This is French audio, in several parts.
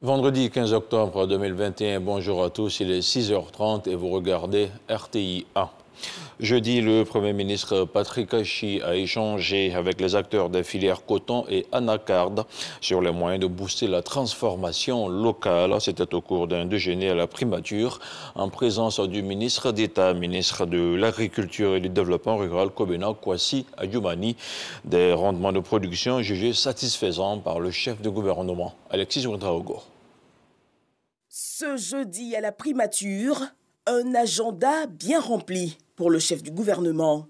Vendredi 15 octobre 2021, bonjour à tous, il est 6h30 et vous regardez RTI 1. Jeudi, le Premier ministre Patrick Achi a échangé avec les acteurs des filières coton et anacarde sur les moyens de booster la transformation locale. C'était au cours d'un déjeuner à la primature en présence du ministre d'État, ministre de l'Agriculture et du Développement rural, Kobena Kwasi Adjoumani, des rendements de production jugés satisfaisants par le chef de gouvernement, Alexis Ouedraogo. Ce jeudi à la primature, un agenda bien rempli pour le chef du gouvernement.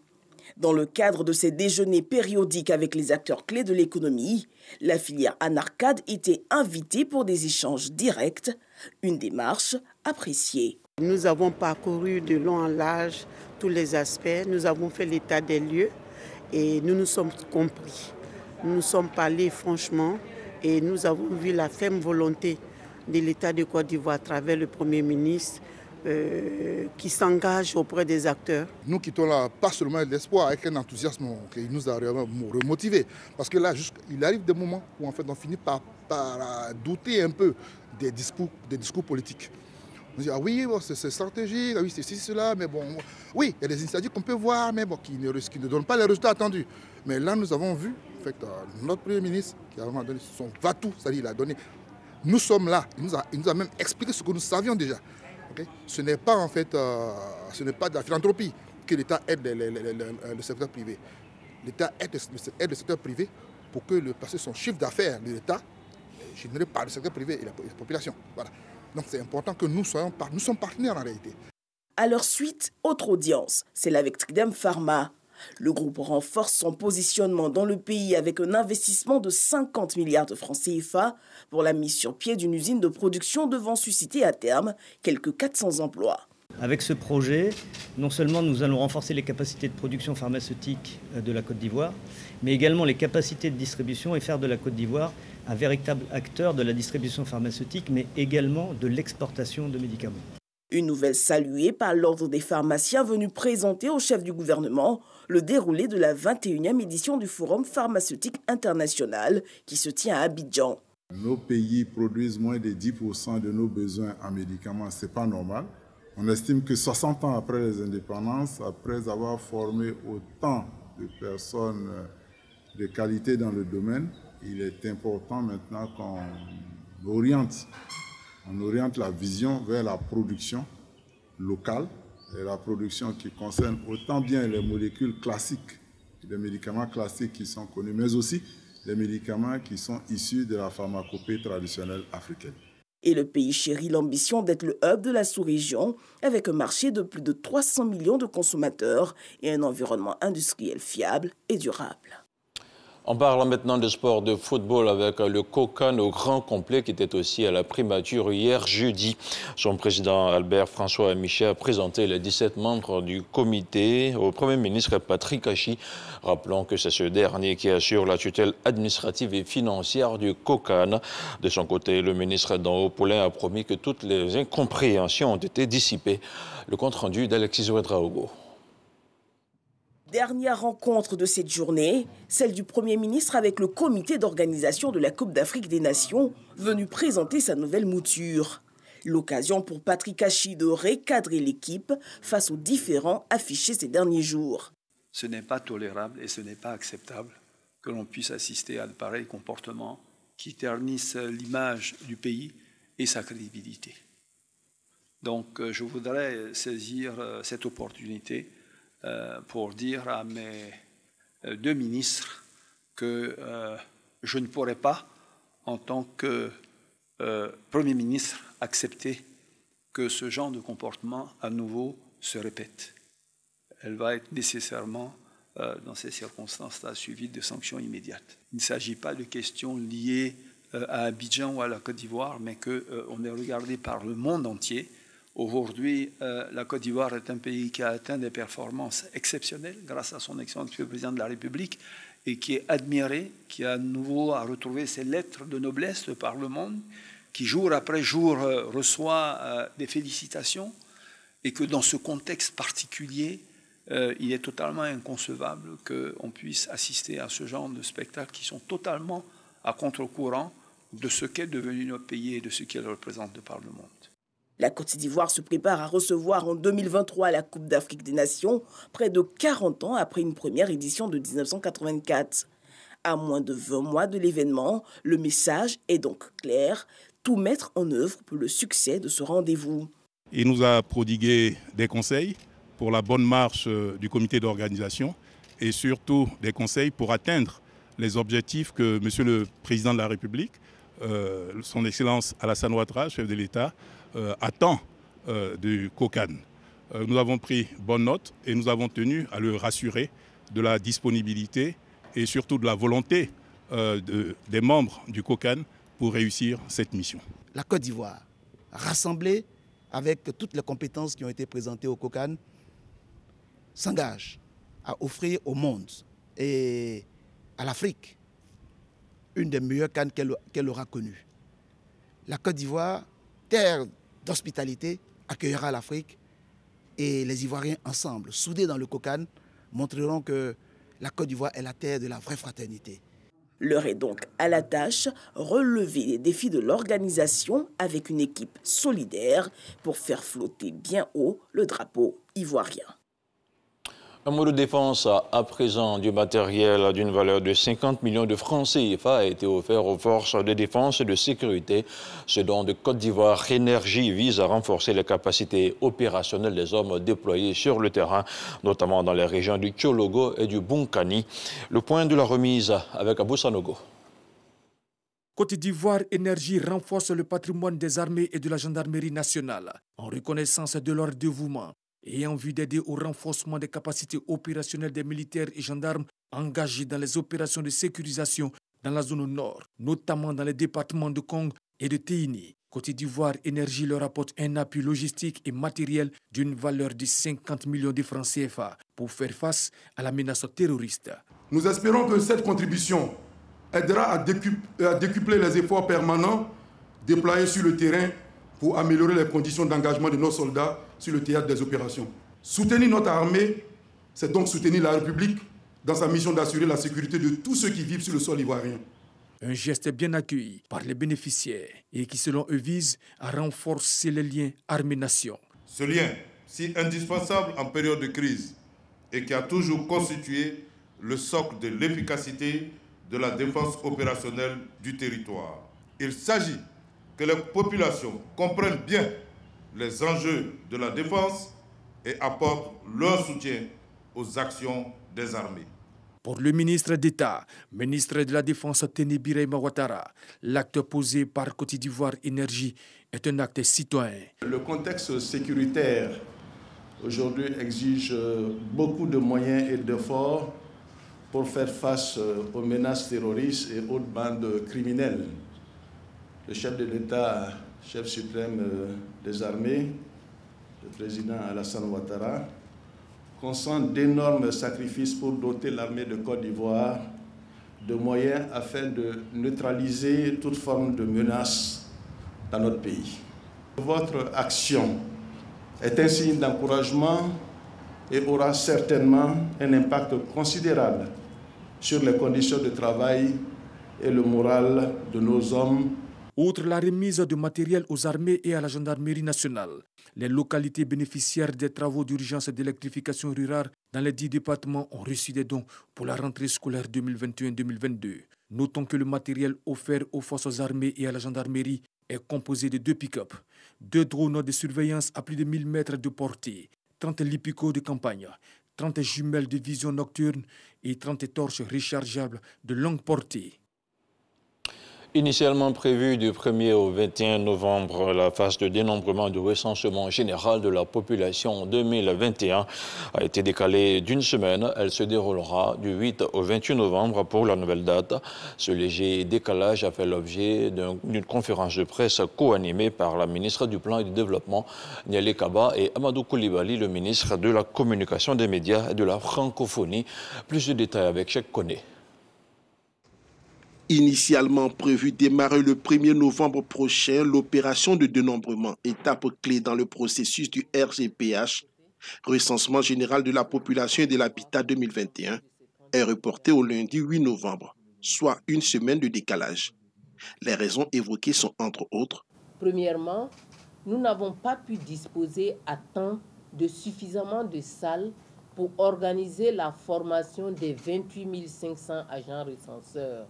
Dans le cadre de ces déjeuners périodiques avec les acteurs clés de l'économie, la filière anacarde était invitée pour des échanges directs, une démarche appréciée. Nous avons parcouru de long en large tous les aspects, nous avons fait l'état des lieux et nous nous sommes compris. Nous nous sommes parlé franchement et nous avons vu la ferme volonté de l'État de Côte d'Ivoire à travers le Premier ministre qui s'engage auprès des acteurs. Nous quittons là pas seulement l'espoir, avec un enthousiasme qui nous a remotivés. Parce que là, il arrive des moments où en fait, on finit par douter un peu des discours politiques. On dit, ah oui, bon, c'est stratégique, ah oui, c'est ceci, cela, mais bon, oui, il y a des initiatives qu'on peut voir, mais bon, qui ne donnent pas les résultats attendus. Mais là, nous avons vu, en fait, notre Premier ministre, qui a vraiment donné son va-tout, c'est-à-dire il a donné. Nous sommes là, il nous a même expliqué ce que nous savions déjà. Okay? Ce n'est pas en fait, ce n'est pas de la philanthropie que l'État aide le secteur privé. L'État aide le secteur privé pour que parce que son chiffre d'affaires de l'État est généré par le secteur privé et la population. Voilà. Donc c'est important que nous sommes partenaires en réalité. À leur suite, autre audience, celle avec Tridem Pharma. Le groupe renforce son positionnement dans le pays avec un investissement de 50 milliards de francs CFA pour la mise sur pied d'une usine de production devant susciter à terme quelques 400 emplois. Avec ce projet, non seulement nous allons renforcer les capacités de production pharmaceutique de la Côte d'Ivoire, mais également les capacités de distribution et faire de la Côte d'Ivoire un véritable acteur de la distribution pharmaceutique, mais également de l'exportation de médicaments. Une nouvelle saluée par l'Ordre des pharmaciens venu présenter au chef du gouvernement le déroulé de la 21e édition du Forum pharmaceutique international qui se tient à Abidjan. Nos pays produisent moins de 10% de nos besoins en médicaments, ce n'est pas normal. On estime que 60 ans après les indépendances, après avoir formé autant de personnes de qualité dans le domaine, il est important maintenant qu'on oriente la vision vers la production locale, et la production qui concerne autant bien les molécules classiques, les médicaments classiques qui sont connus, mais aussi les médicaments qui sont issus de la pharmacopée traditionnelle africaine. Et le pays chérit l'ambition d'être le hub de la sous-région, avec un marché de plus de 300 millions de consommateurs et un environnement industriel fiable et durable. On parle maintenant de sport de football avec le COCAN au grand complet qui était aussi à la primature hier jeudi. Son président Albert François Michel a présenté les 17 membres du comité au Premier ministre Patrick Achi. Rappelons que c'est ce dernier qui assure la tutelle administrative et financière du COCAN. De son côté, le ministre Danho Poulin a promis que toutes les incompréhensions ont été dissipées. Le compte-rendu d'Alexis Ouedraogo. Dernière rencontre de cette journée, celle du Premier ministre avec le comité d'organisation de la Coupe d'Afrique des Nations, venu présenter sa nouvelle mouture. L'occasion pour Patrick Achi de recadrer l'équipe face aux différends affichés ces derniers jours. Ce n'est pas tolérable et ce n'est pas acceptable que l'on puisse assister à de pareils comportements qui ternissent l'image du pays et sa crédibilité. Donc je voudrais saisir cette opportunité pour dire à mes deux ministres que je ne pourrais pas, en tant que Premier ministre, accepter que ce genre de comportement à nouveau se répète. Elle va être nécessairement, dans ces circonstances-là, suivie de sanctions immédiates. Il ne s'agit pas de questions liées à Abidjan ou à la Côte d'Ivoire, mais qu'on est regardé par le monde entier. Aujourd'hui, la Côte d'Ivoire est un pays qui a atteint des performances exceptionnelles grâce à son excellence Monsieur le Président de la République et qui est admiré, qui à nouveau a retrouvé ses lettres de noblesse par le monde, qui jour après jour reçoit des félicitations et que dans ce contexte particulier, il est totalement inconcevable qu'on puisse assister à ce genre de spectacles qui sont totalement à contre-courant de ce qu'est devenu notre pays et de ce qu'elle représente de par le monde. La Côte d'Ivoire se prépare à recevoir en 2023 la Coupe d'Afrique des Nations, près de 40 ans après une première édition de 1984. À moins de 20 mois de l'événement, le message est donc clair, tout mettre en œuvre pour le succès de ce rendez-vous. Il nous a prodigué des conseils pour la bonne marche du comité d'organisation et surtout des conseils pour atteindre les objectifs que Monsieur le Président de la République, son Excellence Alassane Ouattara, chef de l'État, attend du COCAN. Nous avons pris bonne note et nous avons tenu à le rassurer de la disponibilité et surtout de la volonté des membres du COCAN pour réussir cette mission. La Côte d'Ivoire, rassemblée avec toutes les compétences qui ont été présentées au COCAN, s'engage à offrir au monde et à l'Afrique une des meilleures cannes qu'elle aura connues. La Côte d'Ivoire, terre d'hospitalité, accueillera l'Afrique et les Ivoiriens ensemble, soudés dans le COCAN, montreront que la Côte d'Ivoire est la terre de la vraie fraternité. L'heure est donc à la tâche, relever les défis de l'organisation avec une équipe solidaire pour faire flotter bien haut le drapeau ivoirien. Un mot de défense à présent. Du matériel d'une valeur de 50 millions de francs CFA a été offert aux forces de défense et de sécurité. Ce don de Côte d'Ivoire Énergie vise à renforcer les capacités opérationnelles des hommes déployés sur le terrain, notamment dans les régions du Tchologo et du Bunkani. Le point de la remise avec Abou Sanogo. Côte d'Ivoire Énergie renforce le patrimoine des armées et de la gendarmerie nationale en reconnaissance de leur dévouement et en vue d'aider au renforcement des capacités opérationnelles des militaires et gendarmes engagés dans les opérations de sécurisation dans la zone nord, notamment dans les départements de Kong et de Téini. Côte d'Ivoire Énergie leur apporte un appui logistique et matériel d'une valeur de 50 millions de francs CFA pour faire face à la menace terroriste. Nous espérons que cette contribution aidera à décupler les efforts permanents déployés sur le terrain pour améliorer les conditions d'engagement de nos soldats sur le théâtre des opérations. Soutenir notre armée, c'est donc soutenir la République dans sa mission d'assurer la sécurité de tous ceux qui vivent sur le sol ivoirien. Un geste bien accueilli par les bénéficiaires et qui, selon eux, vise à renforcer les liens armée-nation. Ce lien, si indispensable en période de crise et qui a toujours constitué le socle de l'efficacité de la défense opérationnelle du territoire. Il s'agit que les populations comprennent bien les enjeux de la défense et apportent leur soutien aux actions des armées. Pour le ministre d'État, ministre de la Défense Teni Birahima Ouattara, l'acte posé par Côte d'Ivoire Énergie est un acte citoyen. Le contexte sécuritaire aujourd'hui exige beaucoup de moyens et d'efforts pour faire face aux menaces terroristes et autres bandes criminelles. Le chef de l'État, chef suprême des armées, le président Alassane Ouattara, consent d'énormes sacrifices pour doter l'armée de Côte d'Ivoire de moyens afin de neutraliser toute forme de menace dans notre pays. Votre action est un signe d'encouragement et aura certainement un impact considérable sur les conditions de travail et le moral de nos hommes. Outre la remise de matériel aux armées et à la gendarmerie nationale, les localités bénéficiaires des travaux d'urgence d'électrification rurale dans les 10 départements ont reçu des dons pour la rentrée scolaire 2021-2022. Notons que le matériel offert aux forces armées et à la gendarmerie est composé de 2 pick-up, 2 drones de surveillance à plus de 1000 mètres de portée, 30 lipicos de campagne, 30 jumelles de vision nocturne et 30 torches rechargeables de longue portée. Initialement prévue du 1er au 21 novembre, la phase de dénombrement du recensement général de la population 2021 a été décalée d'une semaine. Elle se déroulera du 8 au 28 novembre pour la nouvelle date. Ce léger décalage a fait l'objet d'une conférence de presse co-animée par la ministre du Plan et du Développement, Niélé Kaba, et Amadou Koulibaly, le ministre de la Communication, des Médias et de la Francophonie. Plus de détails avec Cheikh Koné. Initialement prévu démarrer le 1er novembre prochain, l'opération de dénombrement, étape clé dans le processus du RGPH, recensement général de la population et de l'habitat 2021, est reportée au lundi 8 novembre, soit une semaine de décalage. Les raisons évoquées sont entre autres. Premièrement, nous n'avons pas pu disposer à temps de suffisamment de salles pour organiser la formation des 28 500 agents recenseurs,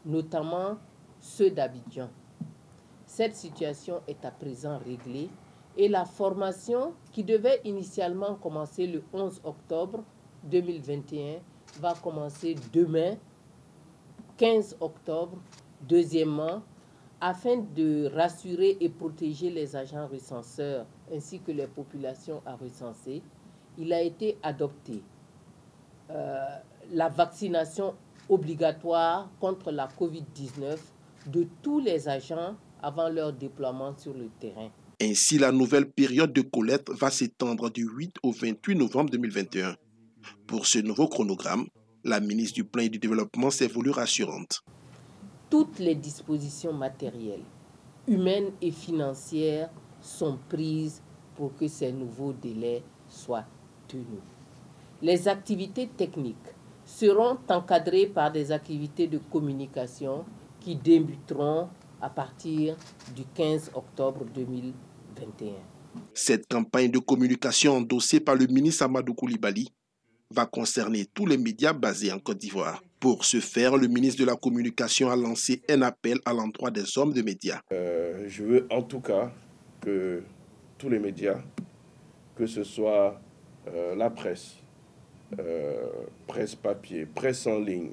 notamment ceux d'Abidjan. Cette situation est à présent réglée et la formation, qui devait initialement commencer le 11 octobre 2021, va commencer demain, 15 octobre. Deuxièmement, afin de rassurer et protéger les agents recenseurs ainsi que les populations à recenser, il a été adopté la vaccination obligatoire contre la COVID-19 de tous les agents avant leur déploiement sur le terrain. Ainsi, la nouvelle période de collecte va s'étendre du 8 au 28 novembre 2021. Pour ce nouveau chronogramme, la ministre du Plan et du Développement s'est voulue rassurante. Toutes les dispositions matérielles, humaines et financières sont prises pour que ces nouveaux délais soient tenus. Les activités techniques seront encadrées par des activités de communication qui débuteront à partir du 15 octobre 2021. Cette campagne de communication endossée par le ministre Amadou Coulibaly va concerner tous les médias basés en Côte d'Ivoire. Pour ce faire, le ministre de la Communication a lancé un appel à l'endroit des hommes de médias. Je veux en tout cas que tous les médias, que ce soit la presse, presse papier, presse en ligne,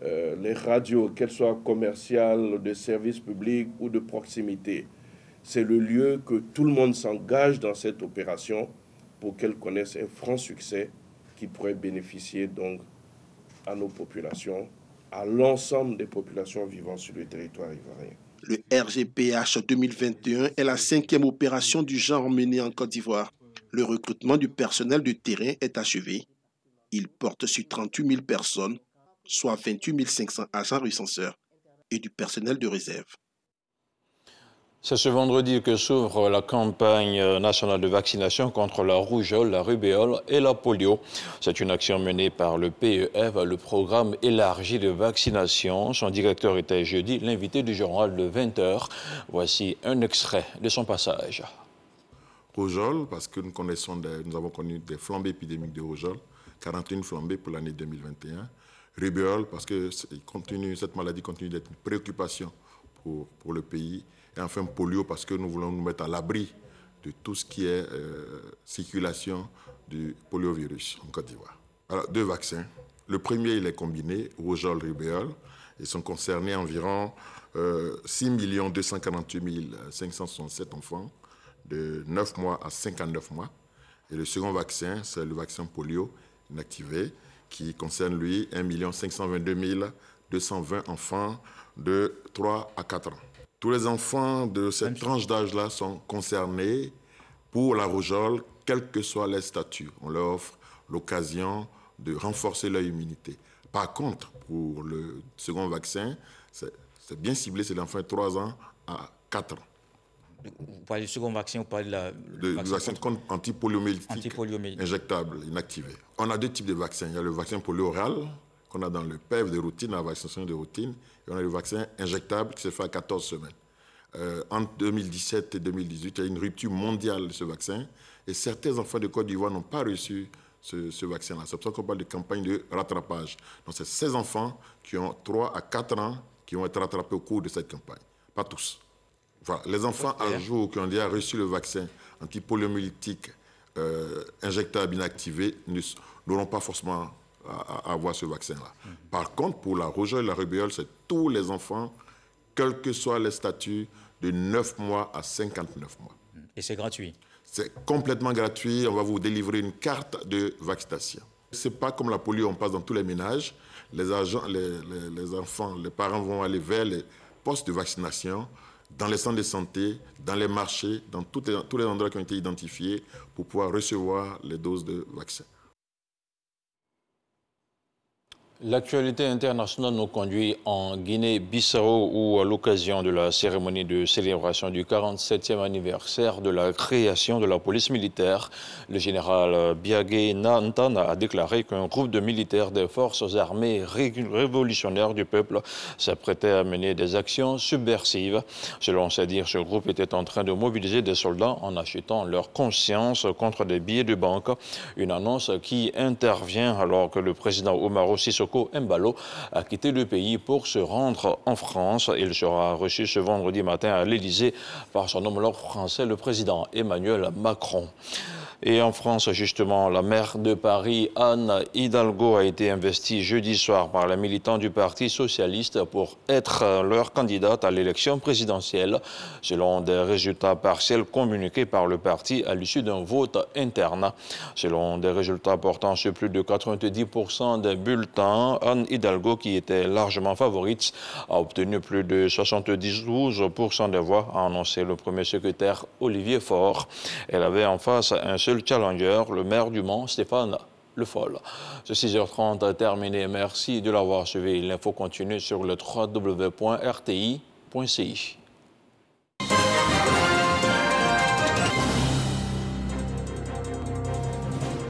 les radios, qu'elles soient commerciales, de services publics ou de proximité, c'est le lieu que tout le monde s'engage dans cette opération pour qu'elle connaisse un franc succès qui pourrait bénéficier donc à nos populations, à l'ensemble des populations vivant sur le territoire ivoirien. Le RGPH 2021 est la 5e opération du genre menée en Côte d'Ivoire. Le recrutement du personnel de terrain est achevé. Il porte sur 38 000 personnes, soit 28 500 agents recenseurs et du personnel de réserve. C'est ce vendredi que s'ouvre la campagne nationale de vaccination contre la rougeole, la rubéole et la polio. C'est une action menée par le PEF, le programme élargi de vaccination. Son directeur était jeudi l'invité du journal de 20h. Voici un extrait de son passage. Rougeole, parce que nous avons connu des flambées épidémiques de rougeole, 41 flambées pour l'année 2021. Rubéole, parce que cette maladie continue d'être une préoccupation pour le pays. Et enfin polio, parce que nous voulons nous mettre à l'abri de tout ce qui est circulation du poliovirus en Côte d'Ivoire. Alors, 2 vaccins. Le premier, il est combiné, rougeole, rubéole. Ils sont concernés environ 6 248 567 enfants de 9 mois à 59 mois. Et le second vaccin, c'est le vaccin polio inactivé, qui concerne, lui, 1 522 220 enfants de 3 à 4 ans. Tous les enfants de cette tranche d'âge-là sont concernés pour la rougeole, quel que soit leur statut. On leur offre l'occasion de renforcer leur immunité. Par contre, pour le second vaccin, c'est bien ciblé, c'est l'enfant de 3 ans à 4 ans. Vous parlez du second vaccin, vous parlez du vaccin contre antipoliomyélitique injectable, inactivé. On a 2 types de vaccins. Il y a le vaccin polio oral, qu'on a dans le PEF de routine, la vaccination de routine, et on a le vaccin injectable qui se fait à 14 semaines. Entre 2017 et 2018, il y a une rupture mondiale de ce vaccin, et certains enfants de Côte d'Ivoire n'ont pas reçu ce vaccin-là. C'est pour ça qu'on parle de campagne de rattrapage. Donc c'est ces enfants qui ont 3 à 4 ans qui vont être rattrapés au cours de cette campagne. Pas tous. Voilà. Les enfants à jour qui ont déjà reçu le vaccin antipoliomyélitique injectable inactivé n'auront pas forcément à avoir ce vaccin-là. Par contre, pour la rougeole et la rubéole, c'est tous les enfants, quel que soit les statuts, de 9 mois à 59 mois. Et c'est gratuit? C'est complètement gratuit. On va vous délivrer une carte de vaccination. Ce n'est pas comme la polio, on passe dans tous les ménages. Les enfants, les parents vont aller vers les postes de vaccination, dans les centres de santé, dans les marchés, dans tous les endroits qui ont été identifiés pour pouvoir recevoir les doses de vaccin. L'actualité internationale nous conduit en Guinée-Bissau où, à l'occasion de la cérémonie de célébration du 47e anniversaire de la création de la police militaire, le général Biagé Nantana a déclaré qu'un groupe de militaires des forces armées révolutionnaires du peuple s'apprêtait à mener des actions subversives. Selon ses dires, ce groupe était en train de mobiliser des soldats en achetant leur conscience contre des billets de banque. Une annonce qui intervient alors que le président Umaro Sissoko Embalo a quitté le pays pour se rendre en France. Il sera reçu ce vendredi matin à l'Élysée par son homologue français, le président Emmanuel Macron. Et en France, justement, la maire de Paris, Anne Hidalgo, a été investie jeudi soir par les militants du Parti socialiste pour être leur candidate à l'élection présidentielle, selon des résultats partiels communiqués par le parti à l'issue d'un vote interne. Selon des résultats portant sur plus de 90% des bulletins, Anne Hidalgo, qui était largement favorite, a obtenu plus de 72% des voix, a annoncé le premier secrétaire Olivier Faure. Elle avait en face un seul challenger, le maire du Mans, Stéphane Le Foll. Ce 6h30 est terminé. Merci de l'avoir suivi. L'info continue sur le www.rti.ci.